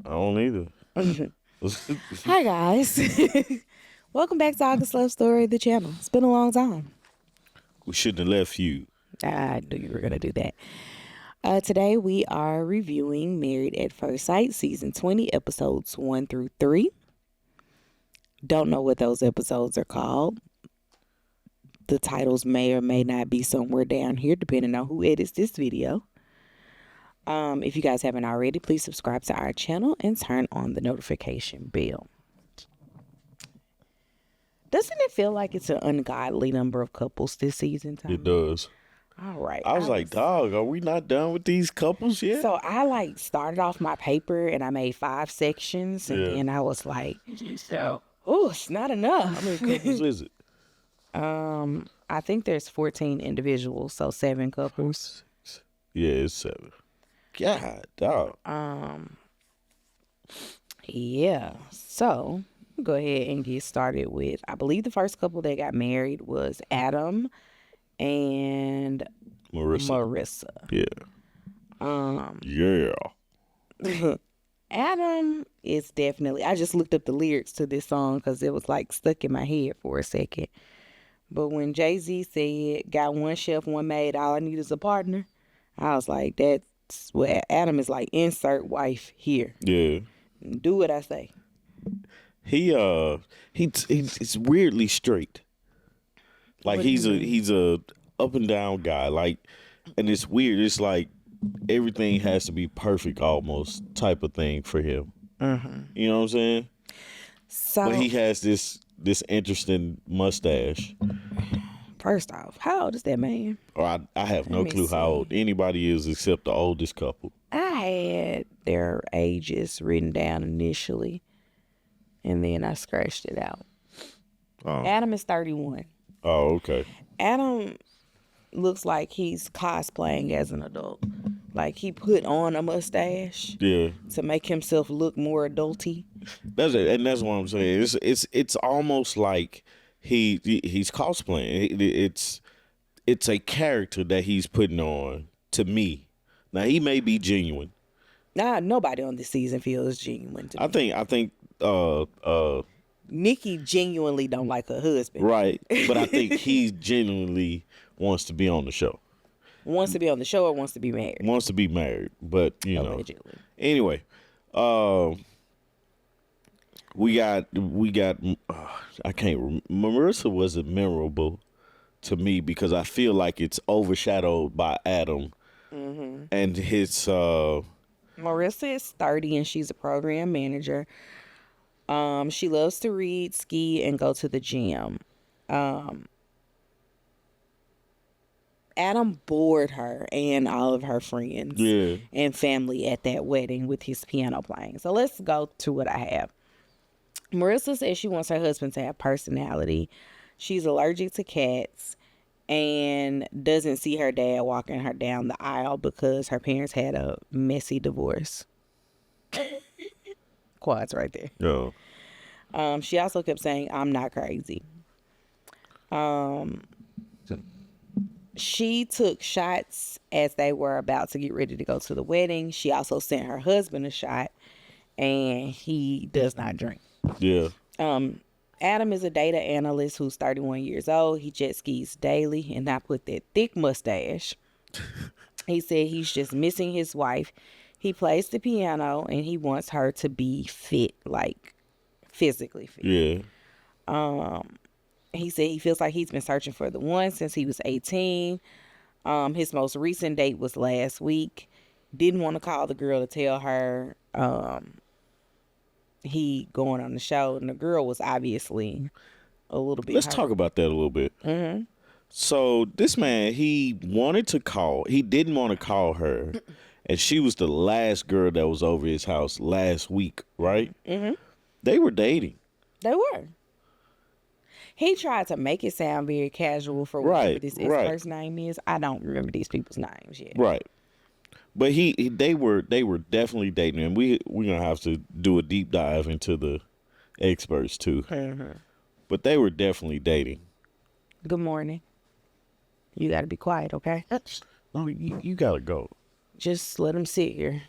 I don't either. Hi guys. Welcome back to August Love Story, the channel. It's been a long time. We shouldn't have left you. I knew you were going to do that. Today we are reviewing Married at First Sight, Season 20, Episodes 1 through 3. Don't know what those episodes are called. The titles may or may not be somewhere down here, depending on who edits this video. If you guys haven't already, please subscribe to our channel and turn on the notification bell. Doesn't it feel like it's an ungodly number of couples this season, Tommy? It does. All right. I was like, dog, are we not done with these couples yet? So I started off my paper and I made 5 sections and then I was like, oh, it's not enough. How many couples is it? I think there's 14 individuals, so 7 couples. Yeah, it's 7. God, dog. Yeah. So go ahead and get started with, I believe the first couple that got married was Adam and Marissa. Yeah. Yeah. Adam is definitely, I just looked up the lyrics to this song because it was like stuck in my head for a second. But when Jay-Z said, got one chef, one maid, all I need is a partner, I was like, that's what Adam is like, insert wife here. Yeah. Do what I say. He's weirdly straight. Like he's a up and down guy. Like, and it's weird. It's like everything has to be perfect almost type of thing for him. Mm-hmm. You know what I'm saying? So, but he has this interesting mustache. First off, how old is that man? Or I have no clue how old anybody is except the oldest couple. I had their ages written down initially, and then I scratched it out. Oh. Adam is 31. Oh, okay. Adam looks like he's cosplaying as an adult. Like he put on a mustache to make himself look more adulty. That's it, and that's what I'm saying. It's almost like he's cosplaying. It's a character that he's putting on to me. Now he may be genuine. Nah, nobody on this season feels genuine to me. I think Nikki genuinely don't like her husband. Right. But I think he genuinely wants to be on the show. Wants to be on the show or wants to be married? Wants to be married, but you know. Allegedly. Anyway, we got I can't Marissa wasn't memorable to me because I feel like it's overshadowed by Adam and his Marissa is 30 and she's a program manager. She loves to read, ski, and go to the gym. Adam bored her and all of her friends and family at that wedding with his piano playing. So let's go to what I have. Marissa says she wants her husband to have personality. She's allergic to cats and doesn't see her dad walking her down the aisle because her parents had a messy divorce. Quads right there. Yeah. She also kept saying, I'm not crazy. She took shots as they were about to get ready to go to the wedding. She also sent her husband a shot, and he does not drink. Yeah. Adam is a data analyst who's 31 years old. He jet skis daily, and I put that thick mustache. He said he's just missing his wife. He plays the piano, and he wants her to be fit, like physically fit. Yeah. He said he feels like he's been searching for the one since he was 18. His most recent date was last week. Didn't want to call the girl to tell her he going on the show. And the girl was obviously a little bit Let's hurt. talk about that a little bit. Mm-hmm. So this man, he wanted to call. He didn't want to call her. And she was the last girl that was over his house last week, right? Mm-hmm. They were dating. They were. He tried to make it sound very casual for whatever this ex-person name is. I don't remember these people's names yet. Right. But they were definitely dating, and we're gonna have to do a deep dive into the experts too. Mm-hmm. But they were definitely dating. Good morning. You got to be quiet, okay? No, you gotta go. Just let him sit here.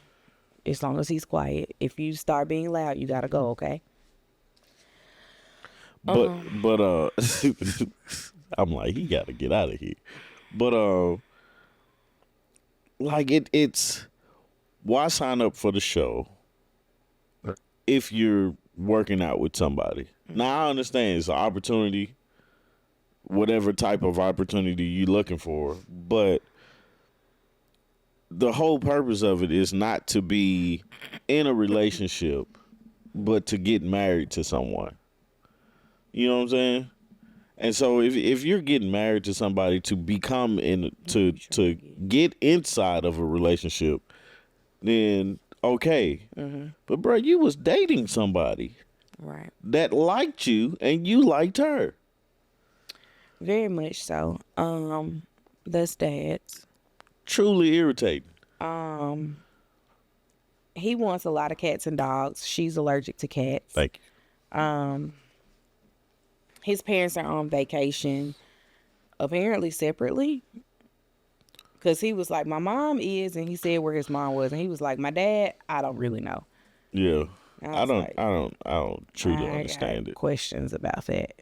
as long as he's quiet. If you start being loud, you gotta go, okay? But I'm like, he got to get out of here. But like it's why sign up for the show if you're working out with somebody? Now I understand it's an opportunity, whatever type of opportunity you're looking for, but the whole purpose of it is not to be in a relationship, but to get married to someone. You know what I'm saying? And so if you're getting married to somebody to become to get inside of a relationship, then okay. But bro, you was dating somebody Right. that liked you and you liked her. Very much so. That's dads. Truly irritating. He wants a lot of cats and dogs. She's allergic to cats. Thank you. His parents are on vacation, apparently separately. Because he was like, my mom is, and he said where his mom was. And he was like, my dad, I don't really know. Yeah. I don't truly I understand got it. questions about that.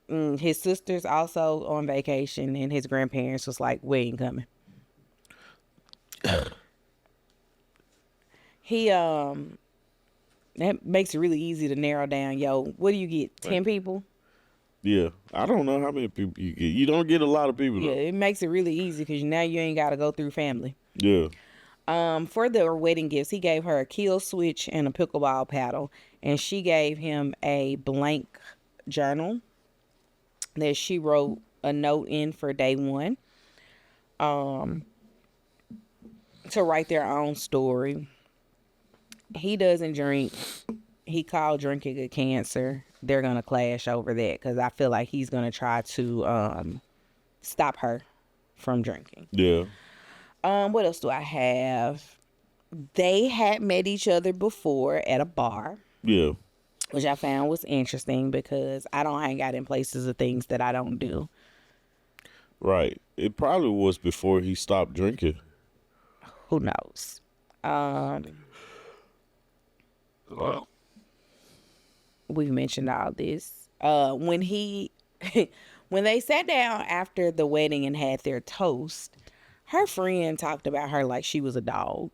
His sister's also on vacation, and his grandparents was like, we ain't coming. He that makes it really easy to narrow down. Yo, what do you get? 10 people? Yeah. I don't know how many people you get. You don't get a lot of people Yeah, though. it makes it really easy because now you ain't got to go through family. Yeah. For their wedding gifts, he gave her a kill switch and a pickleball paddle, and she gave him a blank journal that she wrote a note in for day one, to write their own story. He doesn't drink. He called drinking a cancer. They're gonna clash over that because I feel like he's gonna try to stop her from drinking. Yeah. What else do I have? They had met each other before at a bar, Yeah. which I found was interesting because I don't hang out in places of things that I don't do. Right. It probably was before he stopped drinking. Who knows? We've mentioned all this. When when they sat down after the wedding and had their toast, her friend talked about her like she was a dog.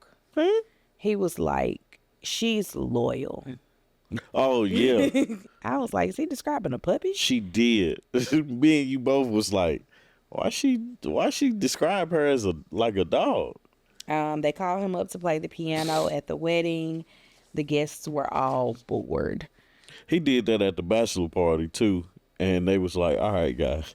He was like, she's loyal. Oh yeah. I was like, is he describing a puppy? She did. Me and you both was like, why she describe her as like a dog? They called him up to play the piano at the wedding. The guests were all bored. He did that at the bachelor party too, and they was like, all right, guys.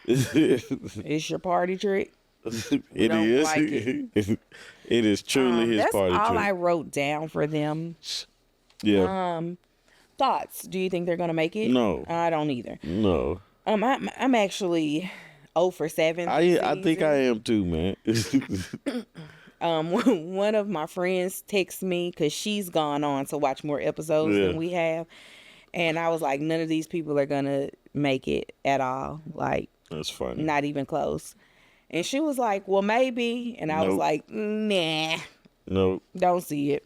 It's your party trick. It don't is. like it. It is truly his That's party all trick. I wrote down for them. Yeah. Thoughts? Do you think they're gonna make it? No. I don't either. No. I'm actually 0 for 7. I think I am too, man. One of my friends texts me because she's gone on to watch more episodes than we have, and I was like, none of these people are gonna make it at all. Like, That's funny. not even close. And she was like, well, maybe. And I was Nope. like, nah, No. don't see it.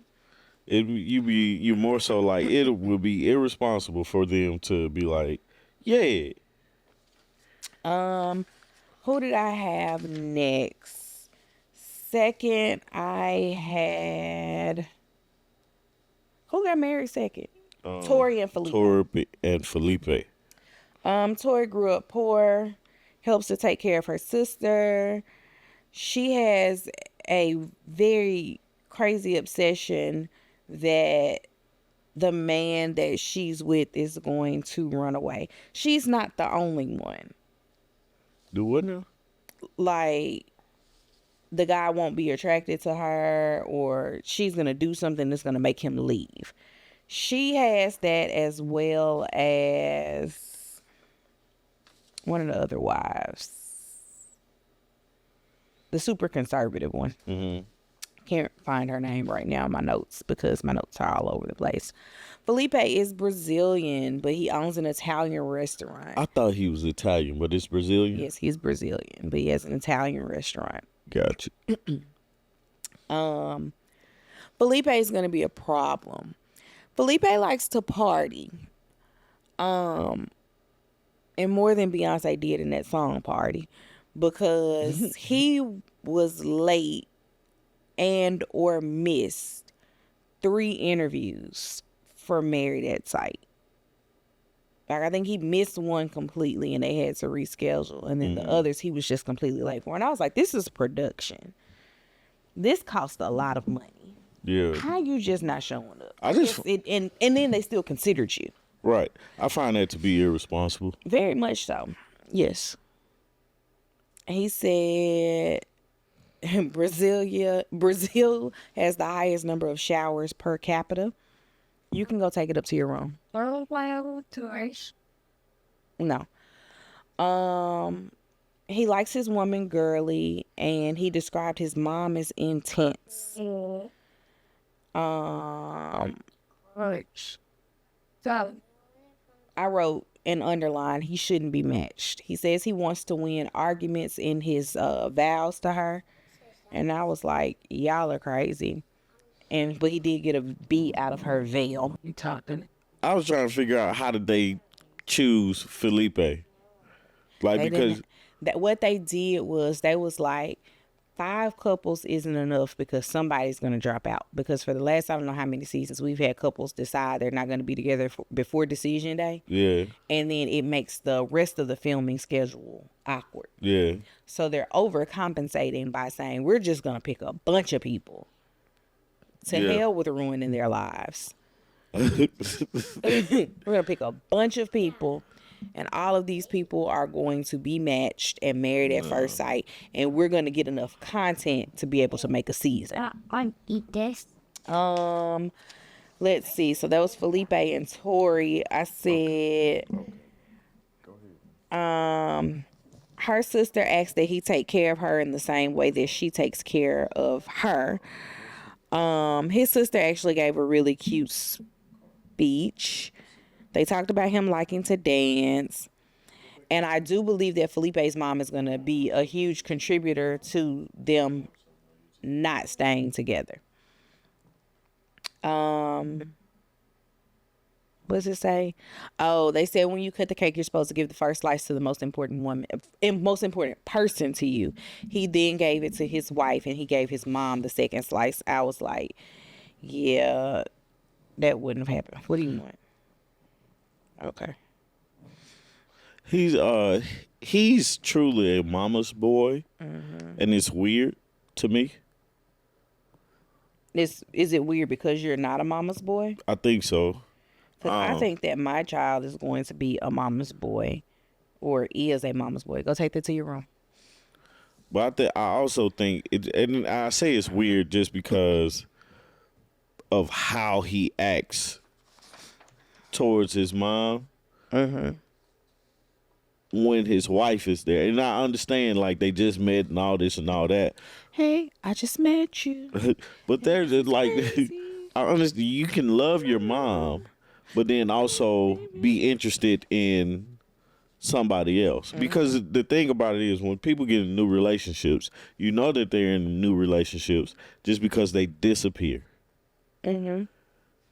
You more so like it would be irresponsible for them to be like, yeah. Who did I have next? Second, I had... Who got married second? Tori and Felipe. Tori and Felipe. Tori grew up poor, helps to take care of her sister. She has a very crazy obsession that the man that she's with is going to run away. She's not the only one. Do what now? Like, the guy won't be attracted to her, or she's going to do something that's going to make him leave. She has that, as well as one of the other wives. The super conservative one. Mm-hmm. Can't find her name right now in my notes because my notes are all over the place. Felipe is Brazilian, but he owns an Italian restaurant. I thought he was Italian, but it's Brazilian. Yes, he's Brazilian, but he has an Italian restaurant. Gotcha. Felipe is going to be a problem. Felipe likes to party. And more than Beyonce did in that song Party, because he was late and or missed 3 interviews for Married at Sight. Like, I think he missed one completely and they had to reschedule. And then the others he was just completely late for. And I was like, this is production. This cost a lot of money. Yeah. How you just not showing up? And then they still considered you. Right. I find that to be irresponsible. Very much so. Yes. He said Brazil has the highest number of showers per capita. You can go take it up to your room. No. He likes his woman girly, and he described his mom as intense. I wrote and underlined, he shouldn't be matched. He says he wants to win arguments in his vows to her. And I was like, y'all are crazy. But he did get a B out of her veil. You talking? I was trying to figure out how did they choose Felipe. Like, because what they did was they was like, 5 couples isn't enough because somebody's going to drop out. Because for the last, I don't know how many seasons, we've had couples decide they're not going to be together before decision day. Yeah. And then it makes the rest of the filming schedule awkward. Yeah. So they're overcompensating by saying, we're just going to pick a bunch of people. To hell with ruining their lives. We're going to pick a bunch of people. And all of these people are going to be matched and married at first sight. And we're going to get enough content to be able to make a season. I eat this. Let's see. So that was Felipe and Tori. I said, her sister asked that he take care of her in the same way that she takes care of her. His sister actually gave a really cute speech. They talked about him liking to dance. And I do believe that Felipe's mom is going to be a huge contributor to them not staying together. What does it say? Oh, they said when you cut the cake, you're supposed to give the first slice to the most important person to you. He then gave it to his wife, and he gave his mom the second slice. I was like, yeah, that wouldn't have happened. What do you want? Okay. He's truly a mama's boy, and it's weird to me. Is it weird because you're not a mama's boy? I think so. Because I think that my child is going to be a mama's boy, or is a mama's boy. Go take that to your room. But I also think it, and I say it's weird just because of how he acts towards his mom when his wife is there. And I understand, like, they just met and all this and all that. Hey, I just met you. But there's just like, I honestly, you can love your mom, but then also be interested in somebody else. Because the thing about it is, when people get in new relationships, you know that they're in new relationships just because they disappear.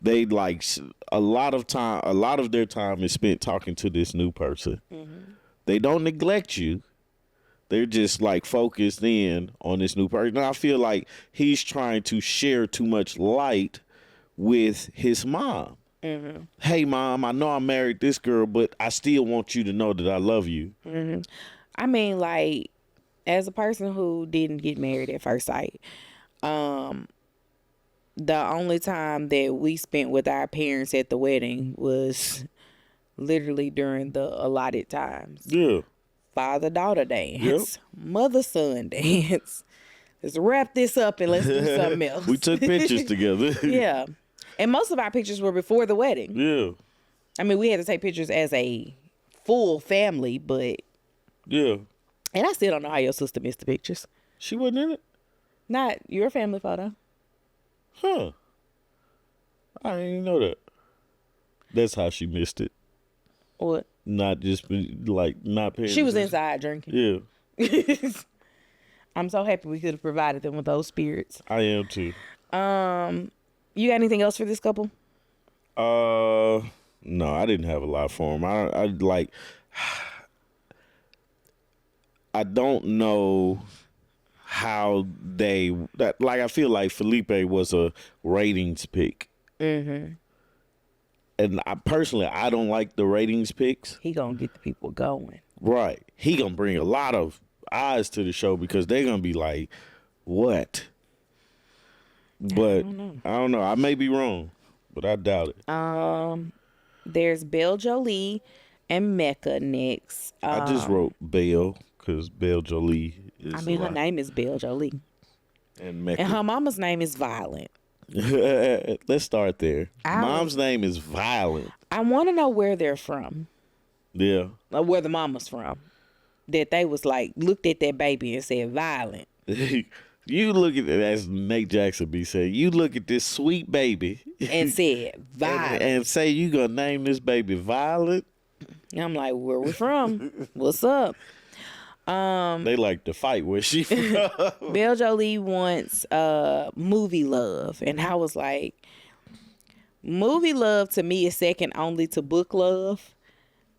They like a lot of their time is spent talking to this new person. They don't neglect you. They're just like focused in on this new person. And I feel like he's trying to share too much light with his mom. Hey, mom, I know I married this girl, but I still want you to know that I love you. I mean, like, as a person who didn't get married at first sight, the only time that we spent with our parents at the wedding was literally during the allotted times. Yeah. Father-daughter dance, mother-son dance. Let's wrap this up and let's do something else. We took pictures together. Yeah. And most of our pictures were before the wedding. Yeah. I mean, we had to take pictures as a full family, but... Yeah. And I still don't know how your sister missed the pictures. She wasn't in it? Not your family photo. Huh. I didn't even know that. That's how she missed it. What? Not just like not paying. She was attention. inside drinking. Yeah. I'm so happy we could have provided them with those spirits. I am too. You got anything else for this couple? No, I didn't have a lot for them. I like. I don't know how I feel like Felipe was a ratings pick. Mm-hmm. And I don't like the ratings picks. He gonna get the people going. Right. He gonna bring a lot of eyes to the show because they're gonna be like, what? But I don't know. I may be wrong, but I doubt it. There's Belle Jolie and Mecca next. I just wrote Belle because Belle Jolie is. Her name is Belle Jolie. And Mecca. And her mama's name is Violent. Let's start there. Mom's name is Violent. I want to know where they're from. Yeah. Or where the mama's from. That they was like, looked at that baby and said, Violent. You look at it, as Nate Jackson be saying, you look at this sweet baby. And said, Violent. and say you going to name this baby Violent? And I'm like, where we from? What's up? They like to fight where she from. Belle Jolie wants movie love. And I was like, movie love to me is second only to book love.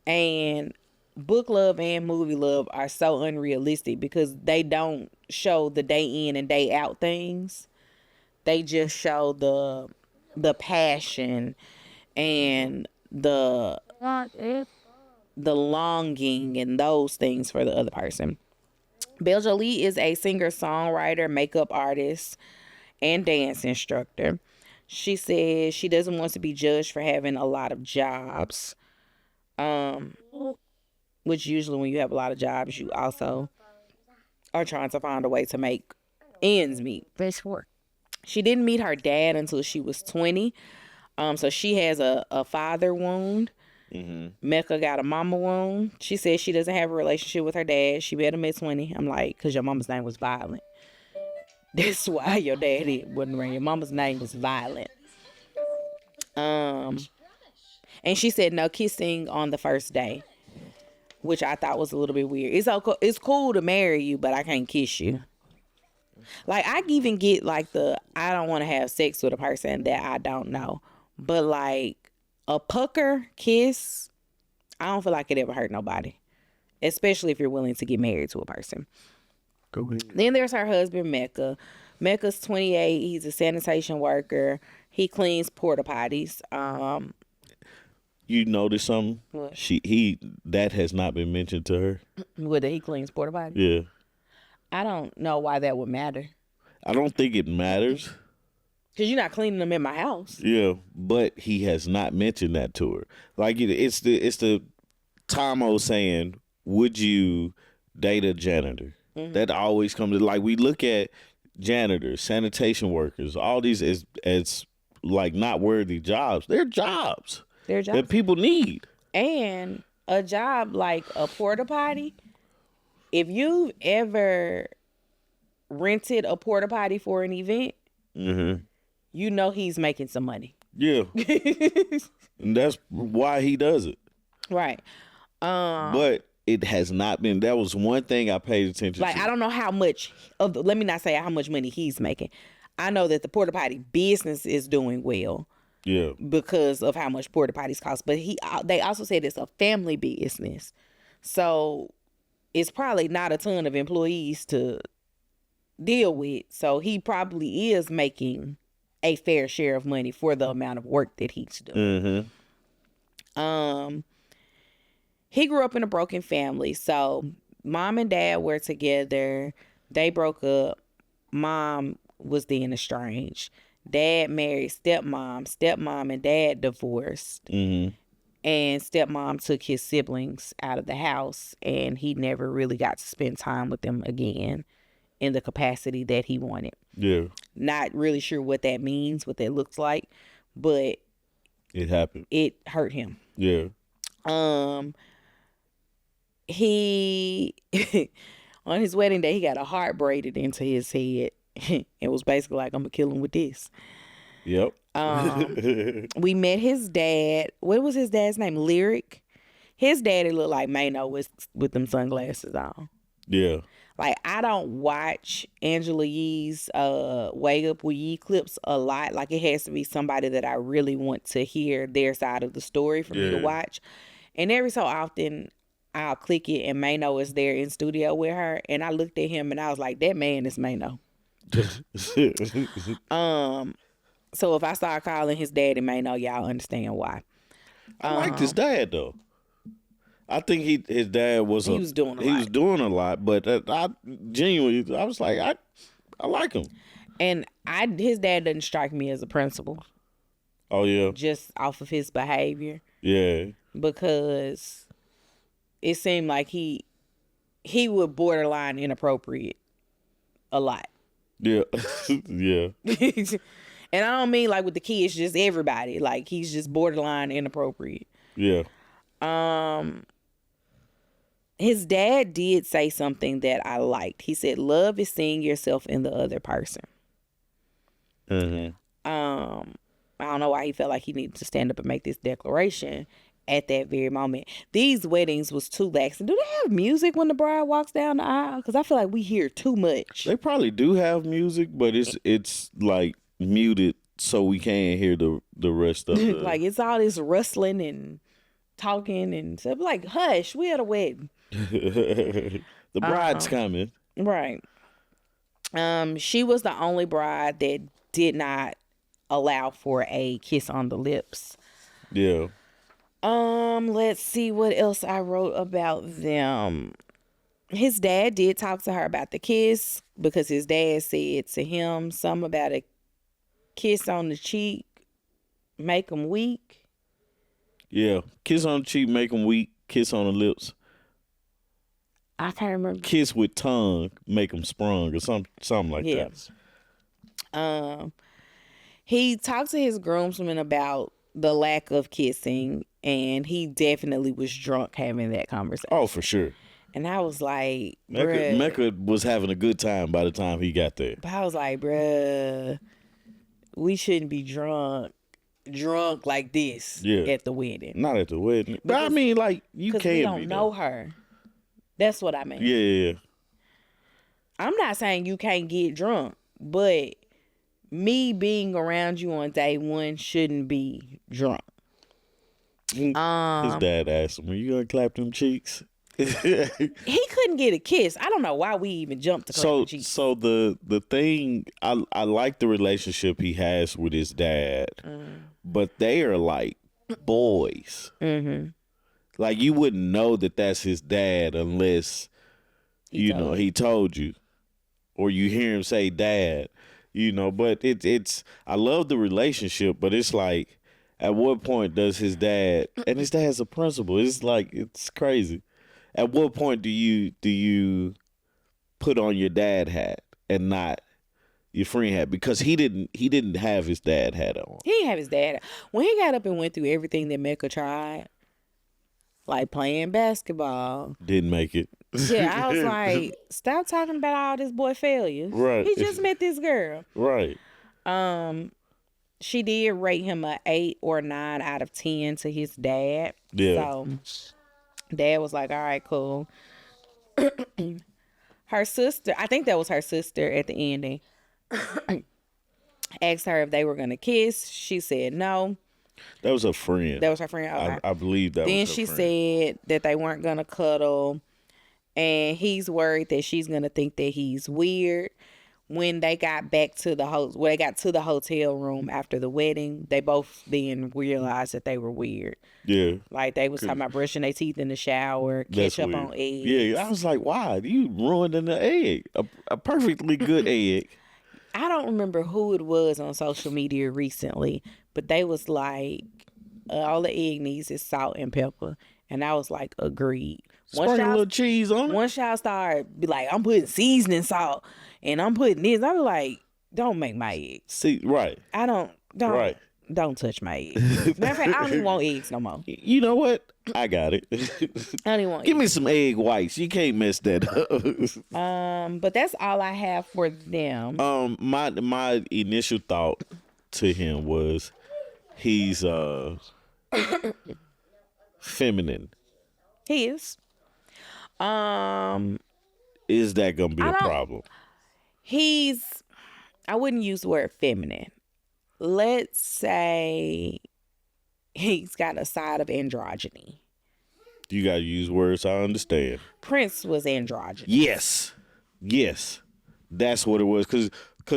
And book love and movie love are so unrealistic because they don't show the day in and day out things. They just show the passion and the longing and those things for the other person. Belle Jolie is a singer-songwriter, makeup artist, and dance instructor. She says she doesn't want to be judged for having a lot of jobs. Which usually when you have a lot of jobs, you also are trying to find a way to make ends meet. Best work. She didn't meet her dad until she was 20. So she has a father wound. Mm-hmm. Mecca got a mama wound. She says she doesn't have a relationship with her dad. She met him at 20. I'm like, because your mama's name was Violent. That's why your daddy wasn't around. Your mama's name was Violent. And she said no kissing on the first day, which I thought was a little bit weird. It's cool to marry you, but I can't kiss you. Like, I even get like I don't want to have sex with a person that I don't know. But like a pucker kiss, I don't feel like it ever hurt nobody. Especially if you're willing to get married to a person. Go ahead. Then there's her husband, Mecca. Mecca's 28. He's a sanitation worker. He cleans porta potties. You notice something? What? That has not been mentioned to her. Whether he cleans porta potties? Yeah. I don't know why that would matter. I don't think it matters. Because you're not cleaning them in my house. Yeah, but he has not mentioned that to her. Like it's the Tomo saying, "Would you date a janitor?" Mm-hmm. That always comes to, like, we look at janitors, sanitation workers, all these as like not worthy jobs. They're jobs. They're jobs that people need. And a job like a porta potty. If you've ever rented a porta potty for an event, mm-hmm. you know he's making some money. Yeah. And that's why he does it. Right. But it has not been. That was one thing I paid attention to. I don't know how much let me not say how much money he's making. I know that the porta potty business is doing well. Yeah. Because of how much porta potties cost. But they also said it's a family business. So it's probably not a ton of employees to deal with. So he probably is making a fair share of money for the amount of work that he's doing. Mm-hmm. He grew up in a broken family. So mom and dad were together. They broke up. Mom was then estranged. Dad married stepmom. Stepmom and dad divorced. Mm-hmm. And stepmom took his siblings out of the house. And he never really got to spend time with them again in the capacity that he wanted. Yeah. Not really sure what that means, what that looks like. But it happened. It hurt him. Yeah. He on his wedding day, he got a heart braided into his head. It was basically like, I'm gonna kill him with this. Yep. We met his dad. What was his dad's name? Lyric. His daddy looked like Mano with them sunglasses on. Yeah. Like, I don't watch Angela Yee's Wake Up With Yee clips a lot. Like, it has to be somebody that I really want to hear their side of the story for me to watch. And every so often, I'll click it and Mano is there in studio with her. And I looked at him and I was like, that man is Mano. So if I start calling his daddy Mano, y'all understand why. I liked his dad though. I think his dad was He was doing a he lot. was doing a lot, but I genuinely I was like I like him. And his dad doesn't strike me as a principal. Oh yeah, just off of his behavior. Yeah, because it seemed like he would borderline inappropriate a lot. Yeah, yeah. And I don't mean like with the kids, just everybody. Like he's just borderline inappropriate. Yeah. His dad did say something that I liked. He said, "Love is seeing yourself in the other person." Mm-hmm. I don't know why he felt like he needed to stand up and make this declaration at that very moment. These weddings was too lax. Do they have music when the bride walks down the aisle? Because I feel like we hear too much. They probably do have music, but it's like muted, so we can't hear the rest of it. Like it's all this rustling and talking and stuff. Like, hush, we at a wedding. The bride's coming. Right. She was the only bride that did not allow for a kiss on the lips. Yeah. Let's see what else I wrote about them. His dad did talk to her about the kiss because his dad said to him something about a kiss on the cheek make him weak. Yeah. Kiss on the cheek make him weak. Kiss on the lips. I can't remember. Kiss with tongue make him sprung or something like that. He talked to his groomsmen about the lack of kissing, and he definitely was drunk having that conversation. Oh, for sure. And I was like, Mecca was having a good time by the time he got there. But I was like, bruh, we shouldn't be drunk like this at the wedding. Not at the wedding. But I mean, like, you can't be. We don't know her. That's what I mean. Yeah. I'm not saying you can't get drunk, but me being around you on day one shouldn't be drunk. His dad asked him, "Are you gonna clap them cheeks?" He couldn't get a kiss. I don't know why we even jumped to clap cheeks. So the thing, I like the relationship he has with his dad, but they are like boys. Mm-hmm. Like you wouldn't know that that's his dad unless he told you, or you hear him say dad. But it's I love the relationship, but it's like, at what point does his dad's a principal? It's like, it's crazy. At what point do you put on your dad hat and not your friend hat? Because he didn't have his dad hat on. He didn't have his dad. When he got up and went through everything that Mecca tried, like playing basketball, didn't make it. Yeah, I was like, stop talking about all this boy failure. Right. He just met this girl. Right. She did rate him a 8 or 9 out of 10 to his dad. Yeah. So dad was like, all right, cool. Her sister, I think that was her sister at the ending, asked her if they were going to kiss. She said no. That was her friend. That was her friend? Okay. I believe that then was her she friend. said that they weren't going to cuddle. And he's worried that she's going to think that he's weird. When they got back to the they got to the hotel room after the wedding, they both then realized that they were weird. Yeah. Like they was talking about brushing their teeth in the shower, catch up on eggs. Yeah, I was like, why? You ruined an egg. A perfectly good egg. I don't remember who it was on social media recently, but they was like, all the egg needs is salt and pepper. And I was like, agreed. Sprinkle a little cheese on it. Once y'all start be like, I'm putting seasoning salt and I'm putting this, I was like, don't make my eggs. See, right. Don't touch my eggs. Matter of fact, I don't even want eggs no more. You know what? I got it. I don't even want Give me some egg whites. You can't mess that up. But that's all I have for them. My initial thought to him was he's feminine. He is. is that gonna be I a don't- problem? I wouldn't use the word feminine. Let's say he's got a side of androgyny. You gotta use words I understand. Prince was androgynous. Yes, that's what it was. Cause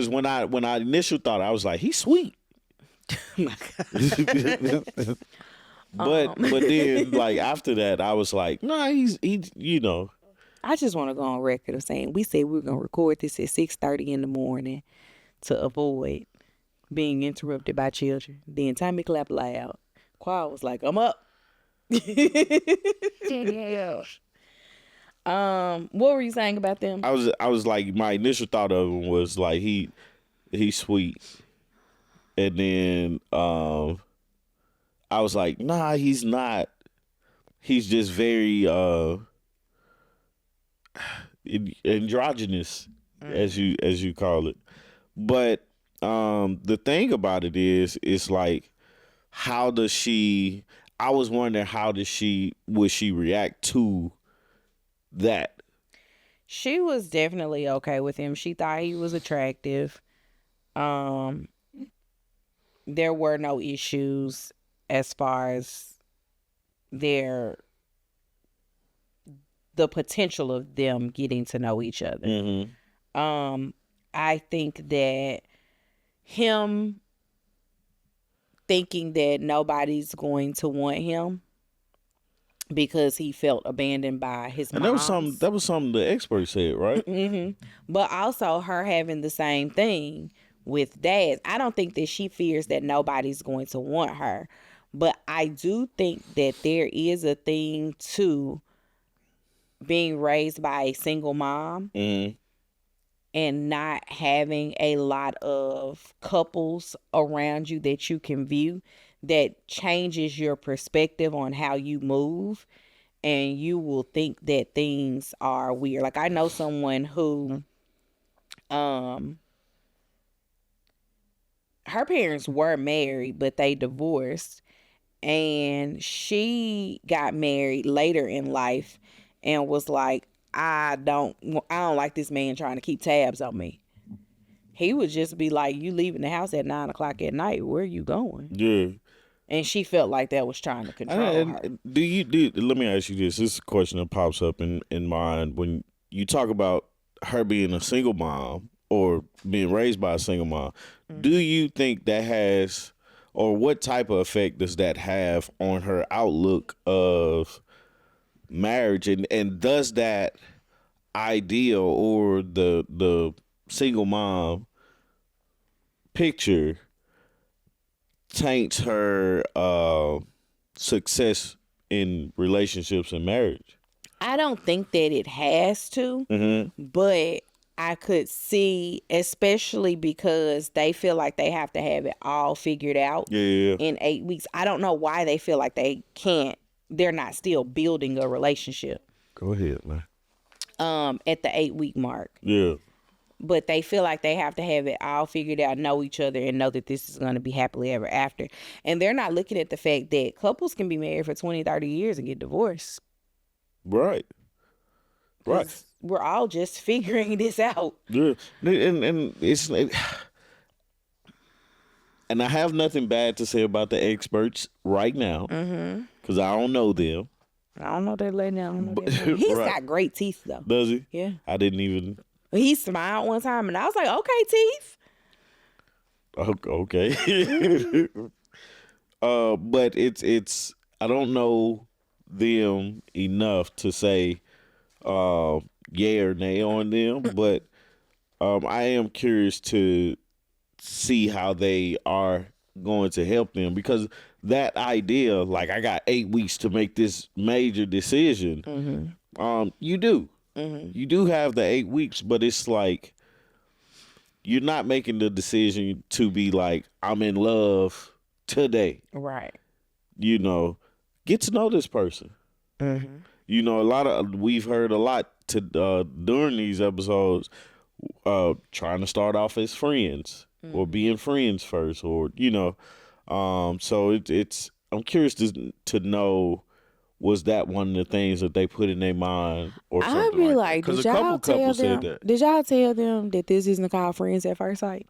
when I initial thought, I was like, he's sweet. But then like after that, I was like, nah, he's you know. I just want to go on record of saying we said we were gonna record this at 6:30 in the morning to avoid being interrupted by children. Then Tommy clapped loud. Quad was like, "I'm up." What were you saying about them? I was like, my initial thought of him was like he's sweet, and then I was like, nah, he's not. He's just very androgynous, as you call it. But the thing about it is, it's like, how does she? I was wondering would she react to that? She was definitely okay with him. She thought he was attractive. There were no issues as far as the potential of them getting to know each other. Mm-hmm. I think that him thinking that nobody's going to want him because he felt abandoned by his And moms. that was something the experts said, right? But also her having the same thing with dads. I don't think that she fears that nobody's going to want her. But I do think that there is a thing to being raised by a single mom and not having a lot of couples around you that you can view, that changes your perspective on how you move, and you will think that things are weird. Like, I know someone who her parents were married, but they divorced, and she got married later in life and was like, I don't like this man trying to keep tabs on me. He would just be like, you leaving the house at 9:00 at night, where are you going? Yeah. And she felt like that was trying to control her. Let me ask you this. This is a question that pops up in mind when you talk about her being a single mom or being raised by a single mom. Do you think that has, or what type of effect does that have on her outlook of marriage, and does that ideal or the single mom picture taints her success in relationships and marriage? I don't think that it has to, but I could see, especially because they feel like they have to have it all figured out in 8 weeks. I don't know why they feel like they can't. They're not still building a relationship. Go ahead, man. At the 8-week mark. Yeah. But they feel like they have to have it all figured out, know each other, and know that this is going to be happily ever after. And they're not looking at the fact that couples can be married for 20, 30 years and get divorced. Right. We're all just figuring this out. Yeah. And it's and I have nothing bad to say about the experts right now because I don't know them. I don't know that lady. I don't know that lady. He's got great teeth, though. Does he? Yeah. I didn't even. He smiled one time, and I was like, okay, teeth. Okay. But it's I don't know them enough to say yay or nay on them, but I am curious to see how they are going to help them, because that idea, like, I got 8 weeks to make this major decision. You do. You do have the 8 weeks, but it's like you're not making the decision to be like, I'm in love today. Right. You know, get to know this person. You know, we've heard a lot during these episodes, trying to start off as friends or being friends first, or, you know, so it's I'm curious to know was that one of the things that they put in their mind or I'd something be like like, that? Because did a couple y'all tell couples said them? Did y'all tell them that this isn't called friends at first sight?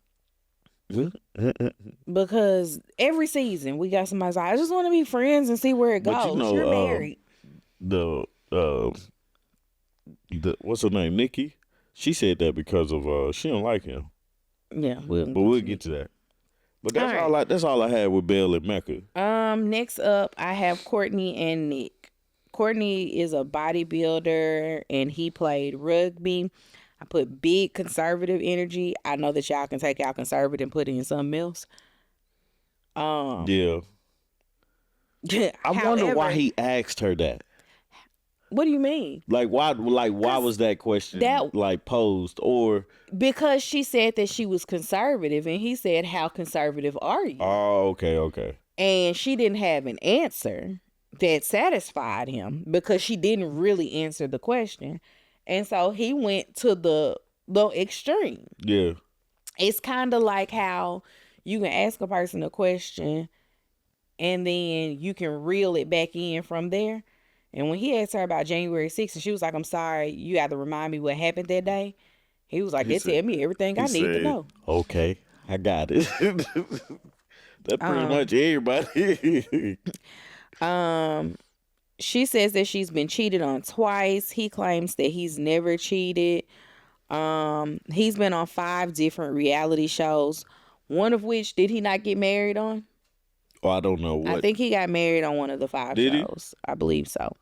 that. Because every season we got somebody like, I just want to be friends and see where it But goes. you know, You're married. the what's her name, Nikki? She said that because of she don't like him. Yeah, But we'll get to that. But that's all right. that's all I had with Belle and Mecca. Next up, I have Courtney and Nick. Courtney is a bodybuilder and he played rugby. I put big conservative energy. I know that y'all can take out conservative and put it in something else. Yeah. I wonder why he asked her that. What do you mean? Like why was that question posed? Or because she said that she was conservative and he said, how conservative are you? Oh, okay. And she didn't have an answer that satisfied him because she didn't really answer the question. And so he went to the extreme. Yeah. It's kind of like how you can ask a person a question and then you can reel it back in from there. And when he asked her about January 6th, and she was like, I'm sorry, you got to remind me what happened that day. He was like, they tell me everything I need to know. Okay, I got it. That's pretty much everybody. She says that she's been cheated on twice. He claims that he's never cheated. He's been on 5 different reality shows. One of which, did he not get married on? Oh, I don't know what. I think he got married on one of the 5 shows. I believe so.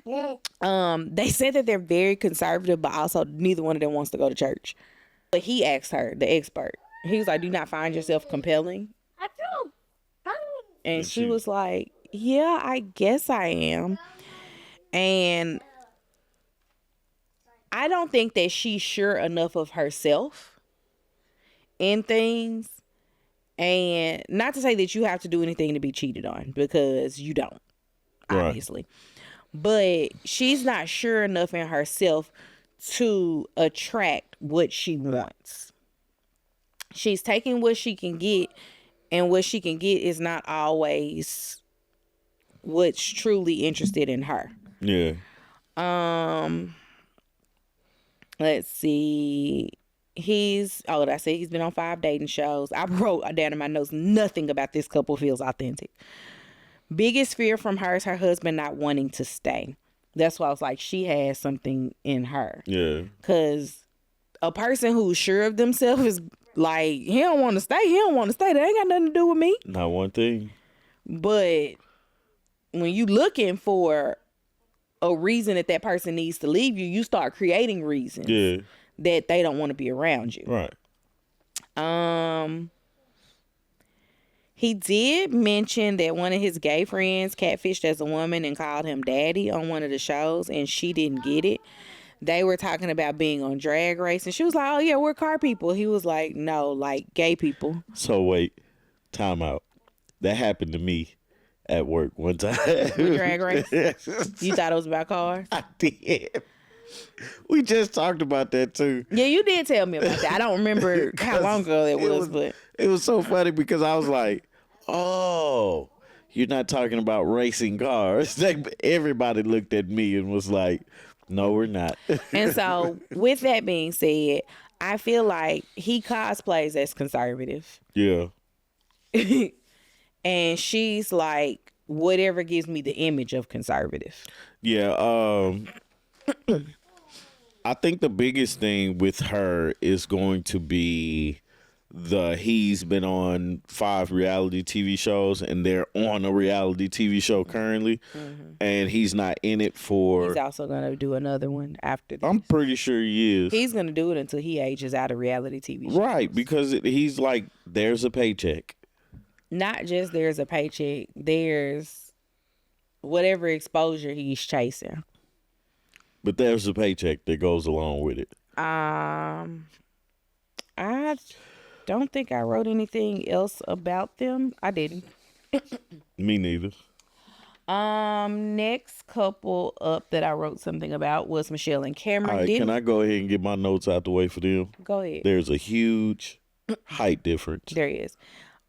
They said that they're very conservative, but also neither one of them wants to go to church. But he asked her, the expert, he was like, do you not find yourself compelling? I do. And she was like, yeah, I guess I am. And I don't think that she's sure enough of herself in things. And not to say that you have to do anything to be cheated on, because you don't, obviously. But she's not sure enough in herself to attract what she wants. She's taking what she can get, and what she can get is not always what's truly interested in her. Yeah. Let's see. He's been on 5 dating shows. I wrote down in my notes, nothing about this couple feels authentic. Biggest fear from her is her husband not wanting to stay. That's why I was like, she has something in her. Yeah. Because a person who's sure of themselves is like, he don't want to stay. He don't want to stay. That ain't got nothing to do with me. Not one thing. But when you looking for a reason that person needs to leave you, you start creating reasons that they don't want to be around you. Right. He did mention that one of his gay friends catfished as a woman and called him daddy on one of the shows, and she didn't get it. They were talking about being on Drag Race, and she was like, oh yeah, we're car people. He was like, no, like gay people. So wait, time out. That happened to me at work one time. With Drag Race? You thought it was about cars? I did. We just talked about that too. Yeah, you did tell me about that. I don't remember how long ago it was, but it was so funny because I was like, oh, you're not talking about racing cars. Everybody looked at me and was like, no, we're not. And so with that being said, I feel like he cosplays as conservative. Yeah. And she's like, whatever gives me the image of conservative. Yeah. I think the biggest thing with her is going to be he's been on 5 reality TV shows, and they're on a reality TV show currently, and he's not in it for... He's also going to do another one after this. I'm pretty sure he is. He's going to do it until he ages out of reality TV shows. Right, because he's like, there's a paycheck. Not just there's a paycheck, there's whatever exposure he's chasing. But there's a paycheck that goes along with it. I don't think I wrote anything else about them. I didn't. Me neither. Next couple up that I wrote something about was Michelle and Cameron. All right, can I go ahead and get my notes out the way for them? Go ahead. There's a huge height difference. There is.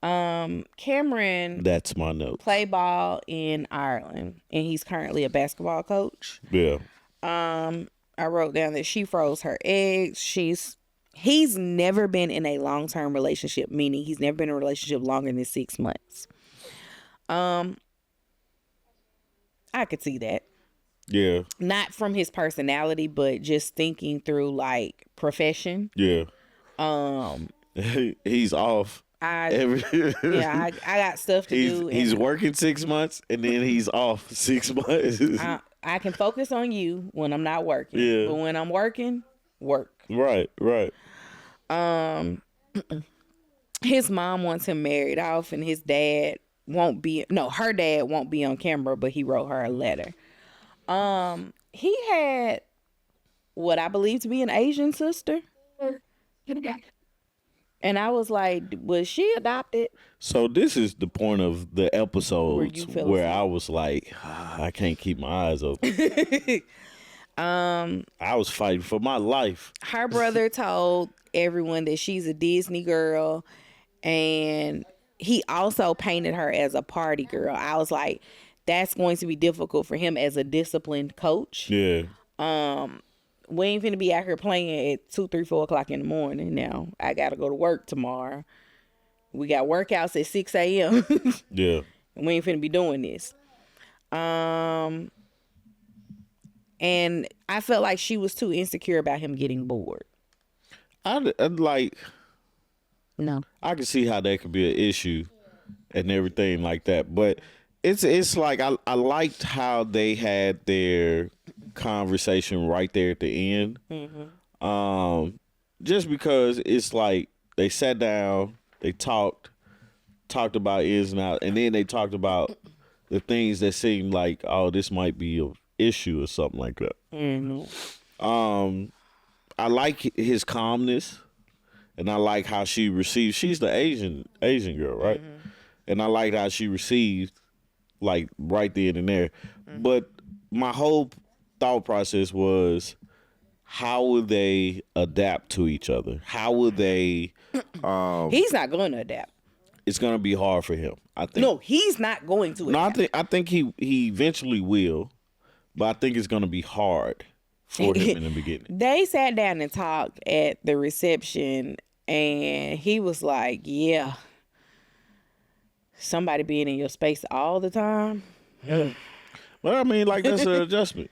Cameron That's my note. played ball in Ireland, and he's currently a basketball coach. Yeah. I wrote down that she froze her eggs. He's never been in a long-term relationship, meaning he's never been in a relationship longer than 6 months. I could see that. Yeah. Not from his personality, but just thinking through like profession. Yeah. He's off. I got stuff to do. He's working 6 months and then he's off 6 months. I can focus on you when I'm not working. Yeah. But when I'm working, work. Right. His mom wants him married off, and her dad won't be on camera, but he wrote her a letter. He had what I believe to be an Asian sister. And I was like, was she adopted? So this is the point of the episodes where asleep. I was like, I can't keep my eyes open. I was fighting for my life. Her brother told everyone that she's a Disney girl, and he also painted her as a party girl. I was like, that's going to be difficult for him as a disciplined coach. Yeah. We ain't finna be out here playing at 2, 3, 4 o'clock in the morning now. I gotta go to work tomorrow. We got workouts at 6 a.m. Yeah. And we ain't finna be doing this. And I felt like she was too insecure about him getting bored. I'd like, No. I can see how that could be an issue and everything like that. But it's like I liked how they had their conversation right there at the end. Mm-hmm. Just because it's like they sat down, they talked about ins and outs, and then they talked about the things that seemed like, oh, this might be an issue or something like that. Mm-hmm. I like his calmness, and I like how she received. She's the Asian girl, right? Mm-hmm. And I like how she received, like right then and there. Mm-hmm. But my whole thought process was, how would they adapt to each other? How would they? He's not going to adapt. It's going to be hard for him, I think. No, he's not going to adapt. No, I think he eventually will, but I think it's going to be hard for him in the beginning. They sat down and talked at the reception, and he was like, yeah, somebody being in your space all the time. Well, I mean, like, that's an adjustment.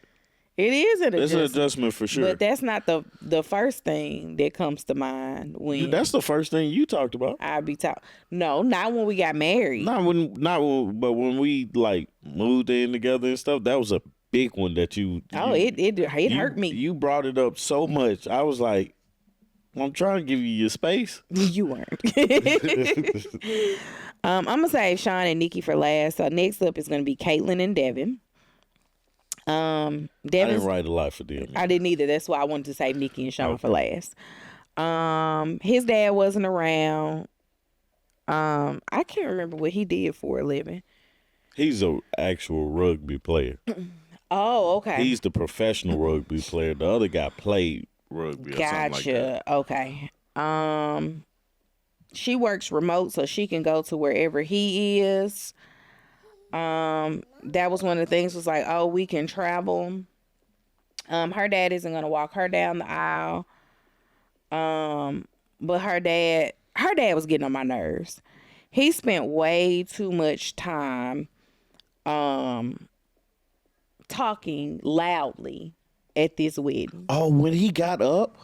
It is an adjustment. It's an adjustment for sure. But that's not the first thing that comes to mind when. That's the first thing you talked about. I'd be talking. No, not when we got married. But when we like moved in together and stuff, that was a big one that you. Oh, it hurt me. You brought it up so much. I was like, I'm trying to give you your space. You weren't. I'm gonna save Sean and Nikki for last. So next up is gonna be Caitlin and Devin. I didn't write a lot for them. I didn't either. That's why I wanted to save Nikki and Sean for last. His dad wasn't around. I can't remember what he did for a living. He's an actual rugby player. Oh, okay. He's the professional rugby player. The other guy played rugby. Gotcha. Okay. She works remote, so she can go to wherever he is. That was one of the things, was like, oh, we can travel. Her dad isn't gonna walk her down the aisle. But her dad was getting on my nerves. He spent way too much time talking loudly at this wedding. Oh, when he got up,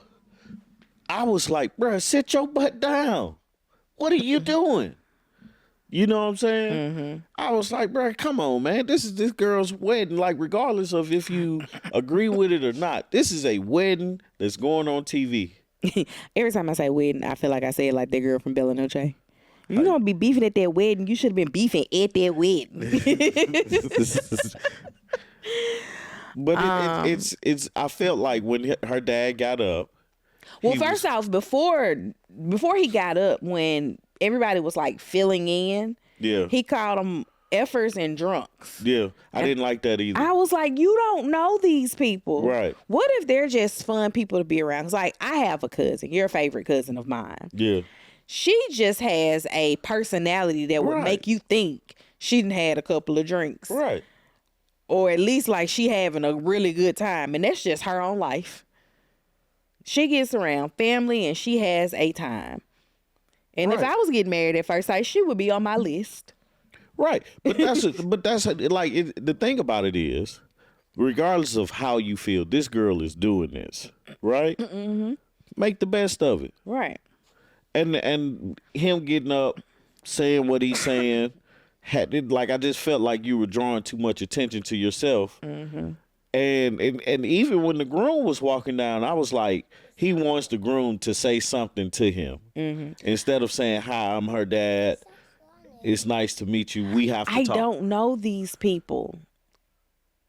I was like, bruh, sit your butt down. What are you doing? You know what I'm saying? Mm-hmm. I was like, bro, come on, man. This is this girl's wedding. Like, regardless of if you agree with it or not, this is a wedding that's going on TV. Every time I say wedding, I feel like I say it like that girl from Bella Noche. You don't be beefing at that wedding. You should have been beefing at that wedding. But it's. I felt like when her dad got up. Well, first off, before he got up, when everybody was like filling in, yeah, he called them effers and drunks. Yeah, I didn't like that either. I was like, you don't know these people, right? What if they're just fun people to be around? It's like, I have a cousin, your favorite cousin of mine. Yeah, She just has a personality that would Right. make you think she done had a couple of drinks. Right. Or at least like she having a really good time. And that's just her own life. She gets around family and she has a time. And if Right. I was getting married at first sight, she would be on my list. Right. But the thing about it is, regardless of how you feel, this girl is doing this, right? Mm-hmm. Make the best of it. Right. And him getting up, saying what he's saying, I just felt like you were drawing too much attention to yourself. Mm-hmm. And even when the groom was walking down, I was like, he wants the groom to say something to him. Mm-hmm. Instead of saying, hi, I'm her dad. It's nice to meet you. We have to talk. I don't know these people.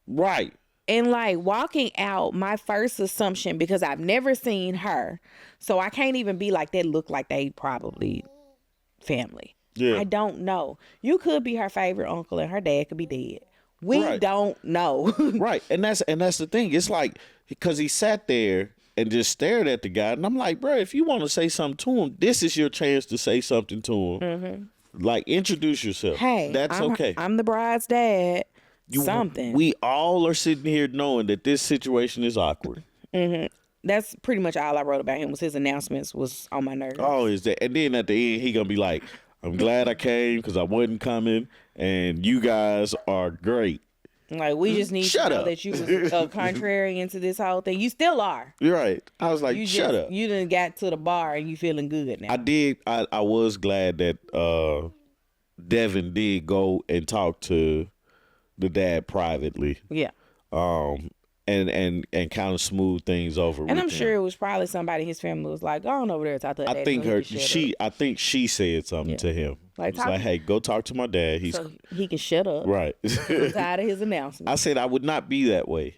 Right. And like walking out, my first assumption, because I've never seen her, so I can't even be like, that look like they probably family. Yeah. I don't know. You could be her favorite uncle and her dad could be dead. We Right. don't know. Right. And that's the thing. It's like, because he sat there and just stared at the guy. And I'm like, bro, if you want to say something to him, this is your chance to say something to him. Mm-hmm. Like, introduce yourself. Hey, that's okay. I'm the bride's dad. Something. We all are sitting here knowing that this situation is awkward. Mm-hmm. That's pretty much all I wrote about him. Was his announcements was on my nerves. Oh, is that? And then at the end, he gonna be like, I'm glad I came because I wasn't coming, and you guys are great. Like, we just need Shut to know up. that you was contrarian to this whole thing. You still are. You're right. I was like, You shut just, up. You done got to the bar and you feeling good now. I was glad that Devin did go and talk to the dad privately. Yeah. And kind of smooth things over. And I'm sure it was probably somebody in his family was like, go on over there and talk to that I dad think so he can shut up. I think she said something to him. Like, It's like, hey, go talk to my dad. He's so he can shut up. right. I'm tired of his announcements. I said I would not be that way.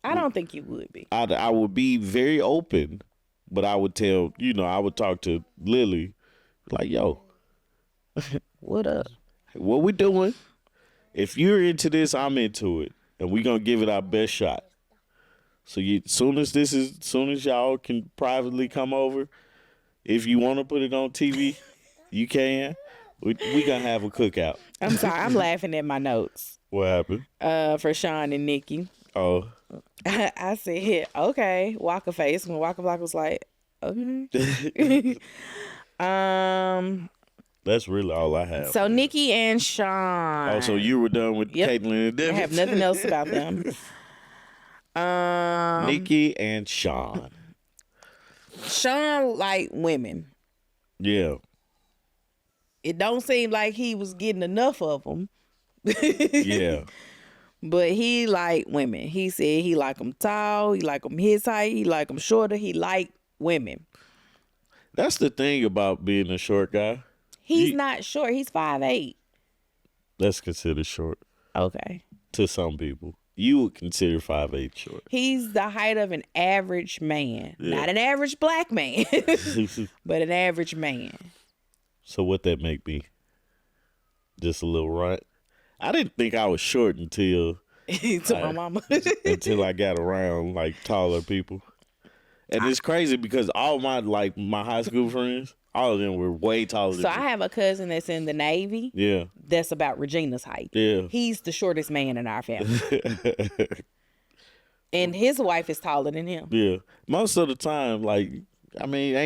I don't think you would be. I would be very open, but I would I would talk to Lily, like, yo, What up? what we doing? If you're into this, I'm into it, and we gonna give it our best shot. So soon as y'all can privately come over, if you want to put it on TV, you can. We gonna have a cookout. I'm sorry. I'm laughing at my notes. What happened? For Sean and Nikki. Oh, I said, okay, Waka face. When Waka Block was like, okay. that's really all I have. So Nikki and Sean. Oh, so you were done with Caitlyn and I Devin? have nothing else about them. Nikki and Sean. Sean like women. Yeah. It don't seem like he was getting enough of them. Yeah. But he like women. He said he like them tall. He like them his height. He like them shorter. He like women. That's the thing about being a short guy. He's not short. He's 5'8". That's considered short Okay. to some people. You would consider 5'8" short. He's the height of an average man. Yeah. Not an average black man, but an average man. So what that make me? Just a little runt? I didn't think I was short until To my mama. until I got around like taller people. And it's crazy because all my high school friends, all of them were way taller than So me. I have a cousin that's in the Navy. Yeah. That's about Regina's height. Yeah. He's the shortest man in our family. And his wife is taller than him. Yeah. Most of the time, ain't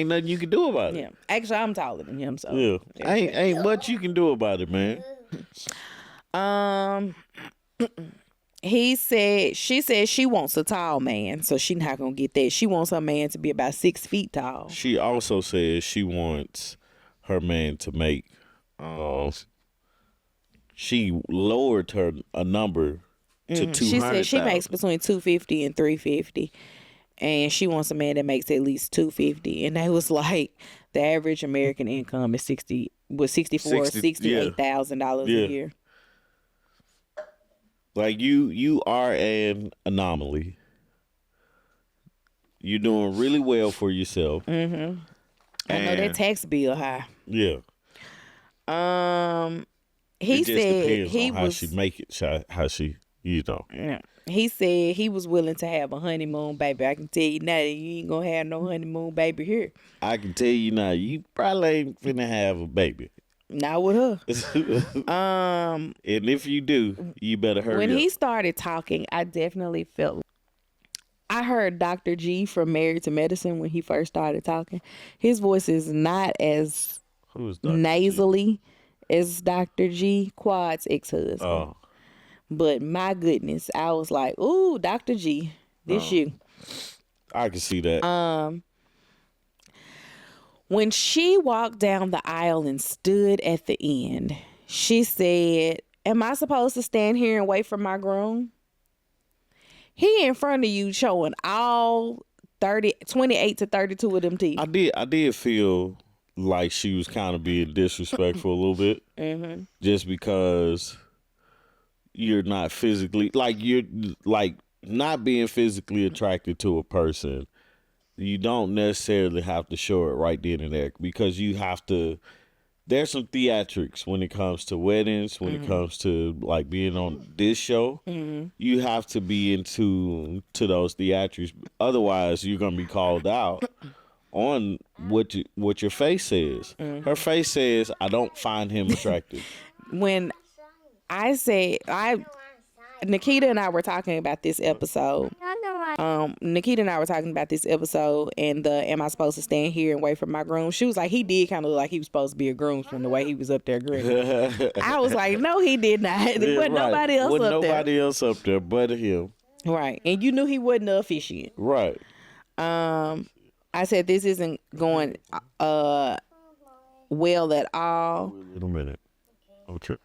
nothing you can do about it. Yeah. Actually, I'm taller than him. So Yeah. Ain't much you can do about it, man. She said she wants a tall man, so she's not gonna get that. She wants her man to be about 6 feet tall. She also says she wants her man to make. She lowered a number to 200. She said she makes between 250 and 350, and she wants a man that makes at least 250. And they was like, the average American income is $68,000 a year. Like you are an anomaly. You're doing really well for yourself. Mm-hmm. I know that tax bill high. Yeah. He it just said depends he on how was she make it, how she you know. Yeah. He said he was willing to have a honeymoon baby. I can tell you now that you ain't gonna have no honeymoon baby here. I can tell you now, you probably ain't finna have a baby. Not with her. And if you do, you better hurry When up. he started talking, I definitely felt. I heard Dr. G from Married to Medicine when he first started talking. His voice is not as Who is Dr. G? nasally as Dr. G, Quad's ex-husband. Oh, But my goodness, I was like, ooh, Dr. G, this you. I can see that. When she walked down the aisle and stood at the end, she said, am I supposed to stand here and wait for my groom? He in front of you showing all 28 to 32 of them teeth. I did feel like she was kind of being disrespectful a little bit, just because you're not physically you're not being physically attracted to a person. You don't necessarily have to show it right then and there, because you have to. There's some theatrics when it comes to weddings, when it comes to like being on this show. You have to be into those theatrics. Otherwise, you're gonna be called out on what your face says. Her face says, "I don't find him attractive." When I say Nikita and I were talking about this episode. Nikita and I were talking about this episode and am I supposed to stand here and wait for my groom? She was like, he did kind of look like he was supposed to be a groomsman the way he was up there grinning. I was like, no, he did not. There wasn't nobody else up there. Nobody else up there but him. Right. And you knew he wasn't the officiant. Right. I said this isn't going well at all. Wait a minute. Okay.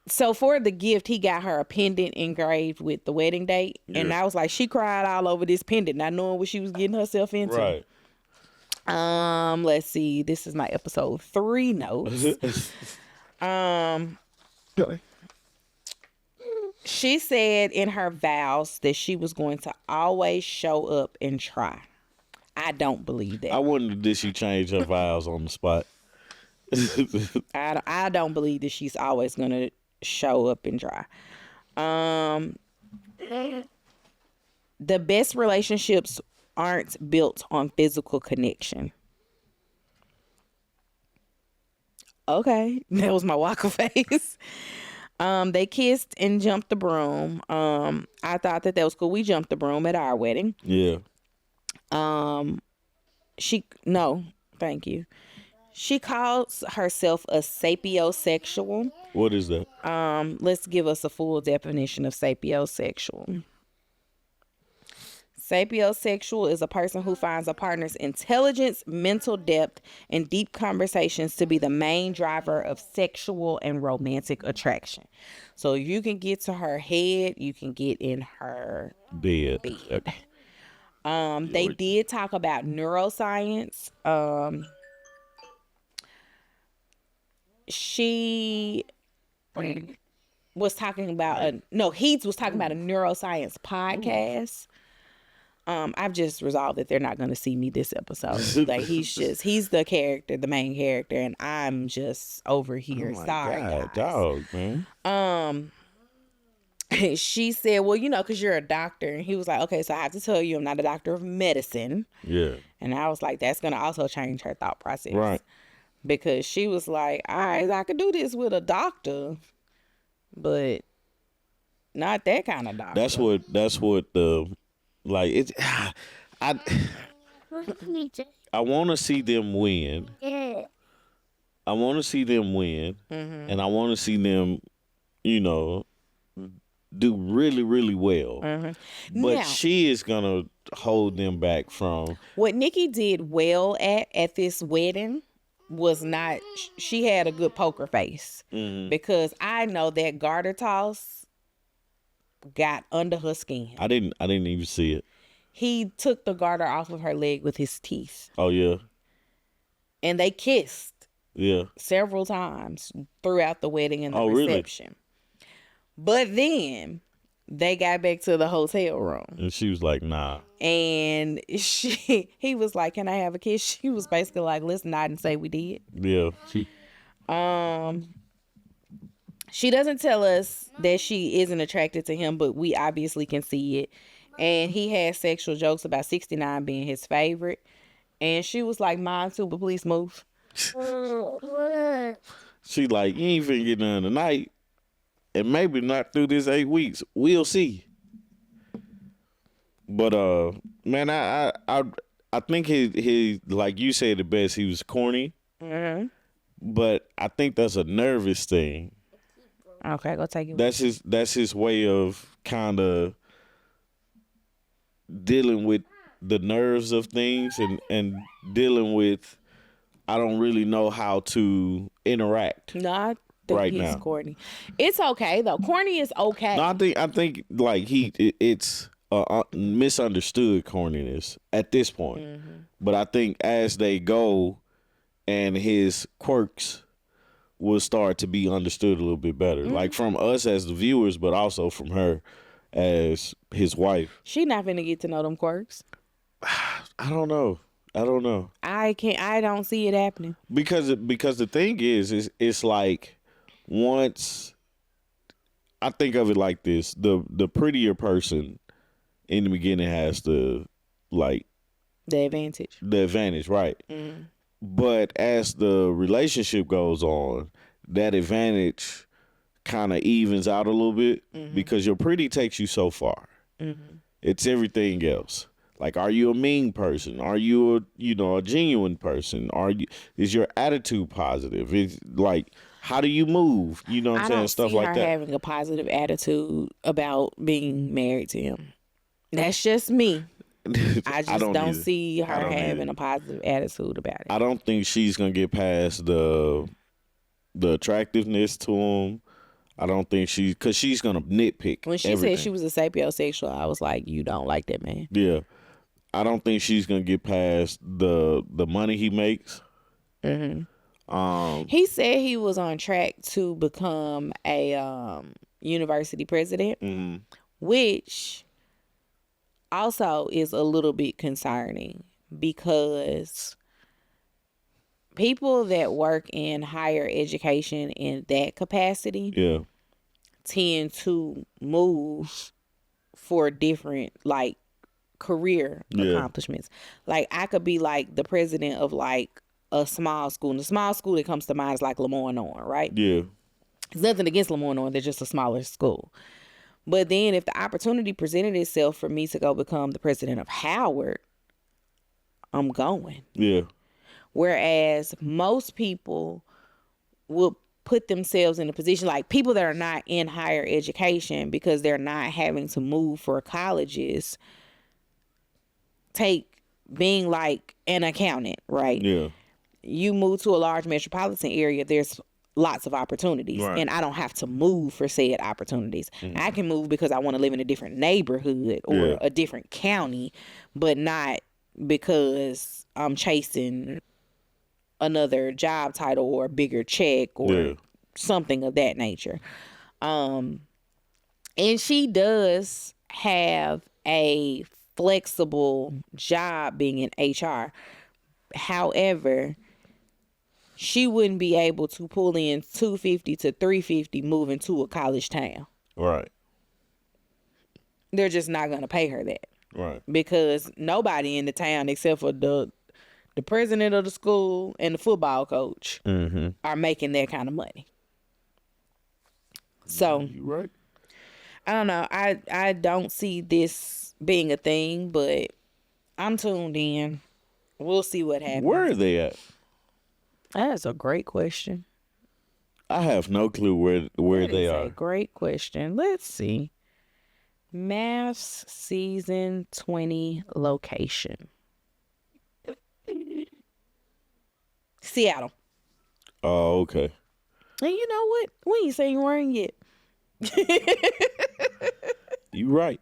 So for the gift, he got her a pendant engraved with the wedding date. Yeah. And I was like, she cried all over this pendant, not knowing what she was getting herself into. Right. Let's see. This is my episode 3 notes. She said in her vows that she was going to always show up and try. I don't believe that. I wonder, did she change her vows on the spot? I don't believe that she's always going to show up and try. The best relationships aren't built on physical connection. Okay, that was my walk of face. They kissed and jumped the broom. I thought that was cool. We jumped the broom at our wedding. Yeah. No, thank you. She calls herself a sapiosexual. What is that? Let's give us a full definition of sapiosexual. Sapiosexual is a person who finds a partner's intelligence, mental depth, and deep conversations to be the main driver of sexual and romantic attraction. So if you can get to her head, you can get in her bed. They did talk about neuroscience. She was talking about Heath was talking about a neuroscience podcast. I've just resolved that they're not going to see me this episode. Like he's the character, the main character, and I'm just over here. Sorry, guys. Dog, man. She said, well, because you're a doctor. And he was like, okay, so I have to tell you I'm not a doctor of medicine. Yeah. And I was like, that's going to also change her thought process. Right. Because she was like, all right, I could do this with a doctor, but not that kind of doctor. That's what the, like, it's, I want to see them win. I want to see them win. Mm-hmm. And I want to see them, do really, really well. Mm-hmm. But now, she is going to hold them back from. What Nikki did well at this wedding was not, she had a good poker face. Mm-hmm. Because I know that garter toss got under her skin. I didn't even see it. He took the garter off of her leg with his teeth. Oh, yeah. And they kissed. Yeah. Several times throughout the wedding and the reception. Really? But then they got back to the hotel room. And she was like, nah. And he was like, can I have a kiss? She was basically like, let's nod and say we did. Yeah. She doesn't tell us that she isn't attracted to him, but we obviously can see it. And he has sexual jokes about 69 being his favorite. And she was like, mine too, but please move. She like, you ain't finna get none tonight. And maybe not through this 8 weeks. We'll see. But man, I think he like you said the best. He was corny, but I think that's a nervous thing. Okay, go take it. That's his way of kind of dealing with the nerves of things and dealing with I don't really know how to interact No, I think right he's now. corny. It's okay though. Corny is okay. No, I think like it's misunderstood corniness at this point. But I think as they go and his quirks will start to be understood a little bit better. Like from us as the viewers, but also from her as his wife. She not finna get to know them quirks. I don't know. I don't see it happening. Because the thing is it's like once I think of it like this, the prettier person in the beginning has the advantage, right? But as the relationship goes on, that advantage kind of evens out a little bit because your pretty takes you so far. It's everything else. Like, are you a mean person? Are you a genuine person? Is your attitude positive? It's like, how do you move? You know what I'm saying? Stuff like I don't see her having a positive attitude about being married to him. That's just me. I just don't see her having a positive attitude about it. I don't think she's gonna get past the attractiveness to him. I don't think because she's gonna nitpick. When she everything. said she was a sapiosexual, I was like, you don't like that man. Yeah, I don't think she's gonna get past the money he makes. He said he was on track to become a university president, which also is a little bit concerning because people that work in higher education in that capacity tend to move for different career accomplishments. Like I could be like the president of like a small school. And the small school that comes to mind is like Lemoyne-Norm, right? Yeah. There's nothing against Lemoyne-Norm. They're just a smaller school. But then if the opportunity presented itself for me to go become the president of Howard, I'm going. Yeah. Whereas most people will put themselves in a position like people that are not in higher education because they're not having to move for colleges take being like an accountant, right? Yeah. You move to a large metropolitan area, there's lots of opportunities. Right. And I don't have to move for said opportunities. I can move because I want to live in a different neighborhood or a different county, but not because I'm chasing another job title or a bigger check or something of that nature. And she does have a flexible job being in HR. However, she wouldn't be able to pull in $250 to $350 moving to a college town. Right. They're just not going to pay her that. Right. Because nobody in the town except for the president of the school and the football coach are making that kind of money. So, you right. I don't know. I don't see this being a thing, but I'm tuned in. We'll see what happens. Where are they at? That's a great question. I have no clue where they are. A great question. Let's see. MAFS season 20 location. Seattle. Oh, okay. And you know what? We ain't saying weren't yet. You right.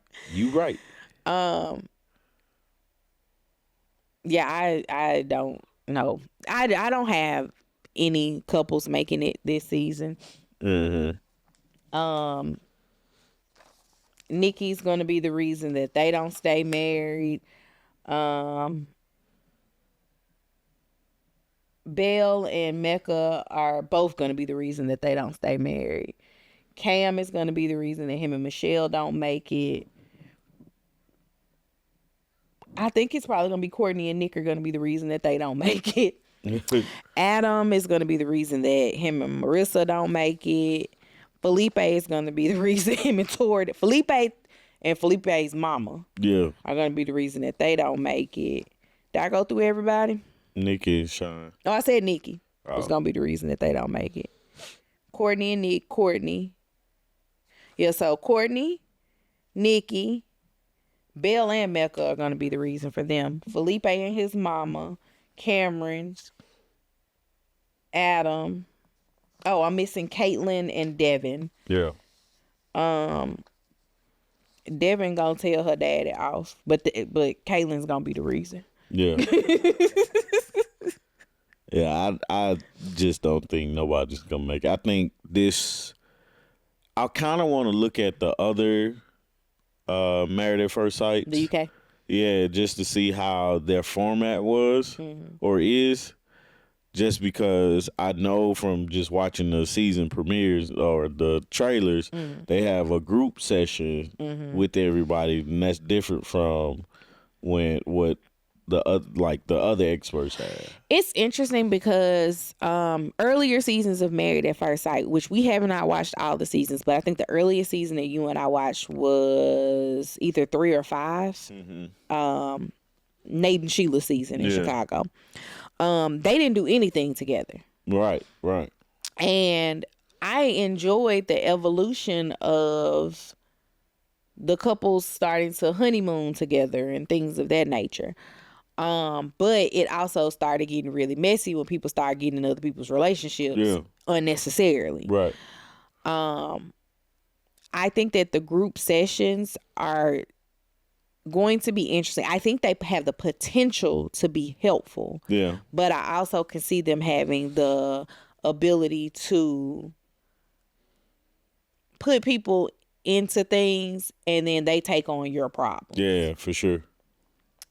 Yeah, I don't know. I don't have any couples making it this season. Nikki's gonna be the reason that they don't stay married. Belle and Mecca are both gonna be the reason that they don't stay married. Cam is going to be the reason that him and Michelle don't make it. I think it's probably going to be Courtney and Nick are going to be the reason that they don't make it. Adam is going to be the reason that him and Marissa don't make it. Felipe is going to be the reason him and Tori. Felipe and Felipe's mama are going to be the reason that they don't make it. Did I go through everybody? Nikki and Sean. No, I said Nikki. It's going to be the reason that they don't make it. Courtney and Nick. Courtney. Yeah, so Courtney, Nikki, Belle and Mecca are going to be the reason for them. Felipe and his mama, Cameron, Adam. Oh, I'm missing Caitlin and Devin. Yeah. Devin gonna tell her daddy off, but Caitlin's gonna be the reason. Yeah. Yeah, I just don't think nobody's gonna make it. I think this. I kind of want to look at the other Married at First Sight. The UK. Yeah, just to see how their format was or is. Just because I know from just watching the season premieres or the trailers, they have a group session with everybody, and that's different from what the other experts have. It's interesting because earlier seasons of Married at First Sight, which we have not watched all the seasons, but I think the earliest season that you and I watched was either 3 or 5. Nate and Sheila's season in Chicago. They didn't do anything together. Right. And I enjoyed the evolution of the couples starting to honeymoon together and things of that nature. But it also started getting really messy when people started getting in other people's relationships unnecessarily. Right. I think that the group sessions are going to be interesting. I think they have the potential to be helpful. Yeah. But I also can see them having the ability to put people into things and then they take on your problem. Yeah, for sure.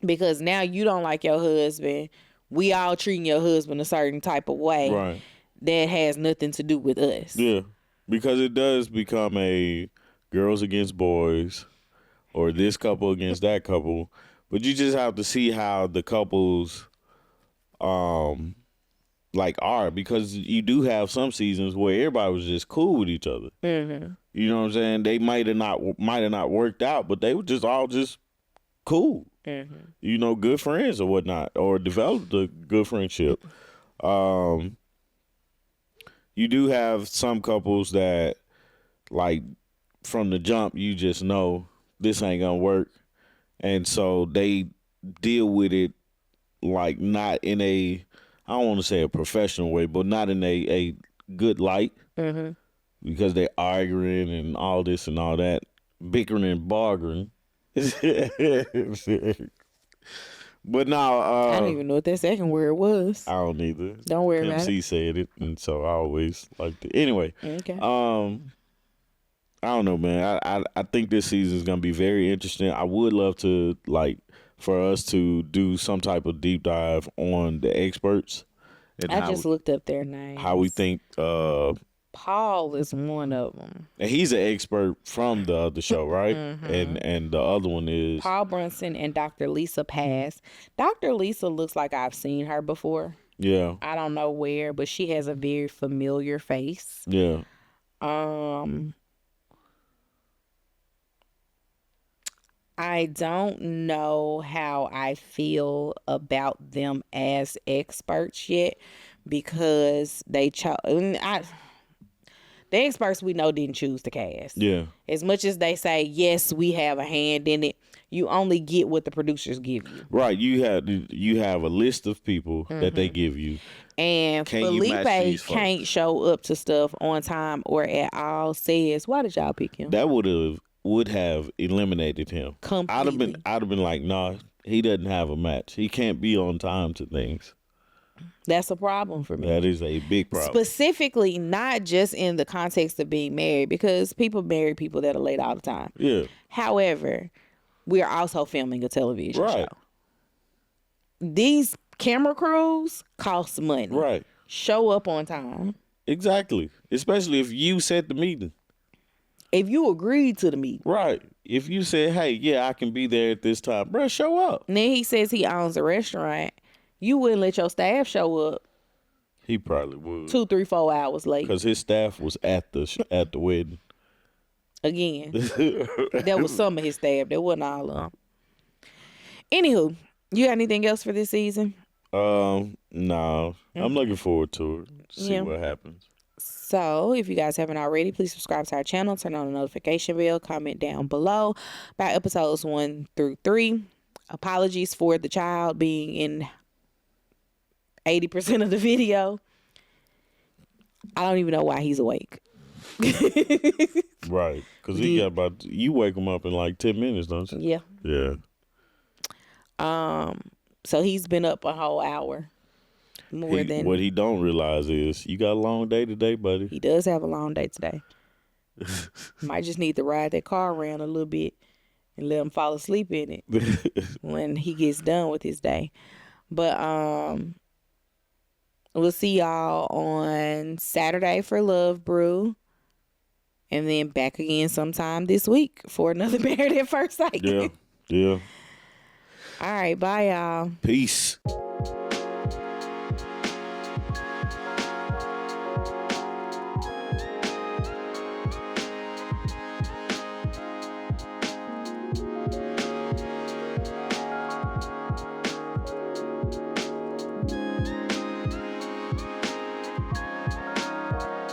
Because now you don't like your husband. We all treating your husband a certain type of way. Right. That has nothing to do with us. Yeah. Because it does become a girls against boys or this couple against that couple. But you just have to see how the couples are, because you do have some seasons where everybody was just cool with each other. Mm-hmm. You know what I'm saying? They might have not worked out, but they were just all just cool. Mm-hmm. You know, good friends or whatnot, or developed a good friendship. You do have some couples that, like, from the jump, you just know this ain't gonna work, and so they deal with it like not in a, I don't want to say a professional way, but not in a good light, because they're arguing and all this and all that, bickering and bargaining. But now I don't even know what that second word was. I don't either. Don't worry about MC said it, and so I always liked it. Anyway, Okay. I don't know, man. I think this season is gonna be very interesting. I would love to for us to do some type of deep dive on the experts. And I just looked up their names. How we think. Paul is one of them. And he's an expert from the other show, right? And the other one is Paul Brunson and Dr. Lisa Pass. Dr. Lisa looks like I've seen her before. Yeah. I don't know where, but she has a very familiar face. Yeah. I don't know how I feel about them as experts yet, because they chose. The experts we know didn't choose to cast. Yeah. As much as they say, yes, we have a hand in it, you only get what the producers give you. Right. You have a list of people that they give you. And Felipe can't show up to stuff on time or at all. Says, why did y'all pick him? That would have eliminated him. Completely. I'd have been like, nah, he doesn't have a match. He can't be on time to things. That's a problem for me. That is a big problem. Specifically, not just in the context of being married, because people marry people that are late all the time. Yeah. However, we are also filming a television Right. show. These camera crews cost money. Right. Show up on time. Exactly. Especially if you set the meeting. If you agreed to the meeting. Right. If you said, hey, yeah, I can be there at this time, bro, show up. And then he says he owns a restaurant. You wouldn't let your staff show up He probably would. 2, 3, 4 hours late. Because his staff was at the wedding. Again. That was some of his staff. That wasn't all of them. Anywho, you got anything else for this season? No. I'm looking forward to it. See what happens. So, if you guys haven't already, please subscribe to our channel, turn on the notification bell, comment down below about episodes 1 through 3. Apologies for the child being in 80% of the video. I don't even know why he's awake. Right. Because you wake him up in like 10 minutes, don't you? Yeah. Yeah. So he's been up a whole hour. What he don't realize is you got a long day today, buddy. He does have a long day today. Might just need to ride that car around a little bit and let him fall asleep in it when he gets done with his day. But we'll see y'all on Saturday for Love Brew. And then back again sometime this week for another Married at First Sight. Yeah. All right. Bye, y'all. Peace.